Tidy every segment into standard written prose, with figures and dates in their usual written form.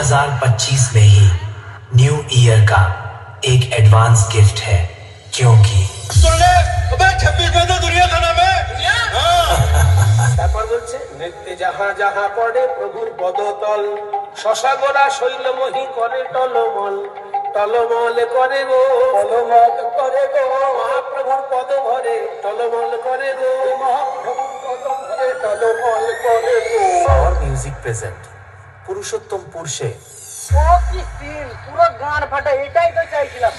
2025 में ही new year का एक एडवांस गिफ्ट है, क्योंकि सुन ले, अबे 26 में तो दुनिया का नाम है। তারপর বলছে নৃত্যে যাহা যাহা পড়ে প্রভুর পদতল শশাগোরা শৈলমহি করে টলমল টলমল করে গো টলমল করে গো মহাপ্রভুর পদ ভরে টলমল করে গো মহাপ্রভুর পদ ভরে টলমল করে গো। পাওয়ার মিউজিক প্রেজেন্ট পুরুষোত্তমপুর সে ও কি সিন, পুরো গান ফাটা, এটাই তো চাইছিলাম।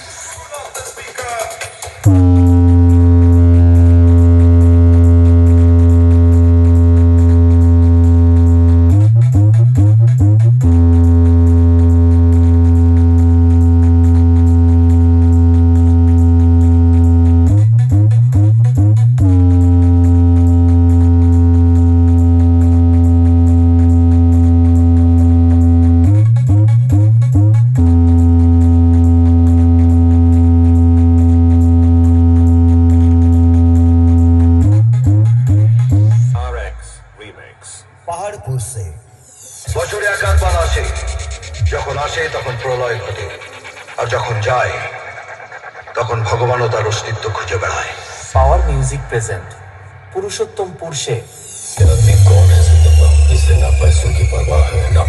পাহাড়পুর সে বছরে একাধবার আসে, যখন আসে তখন প্রলয় ঘটে, আর যখন যায় তখন ভগবানও তার অস্তিত্ব খুঁজে বেড়ায়। পাওয়ার মিউজিক প্রেজেন্ট পুরুষোত্তমপুর সে कौन है जिंदगी, इसे ना पैसों की परवाह है ना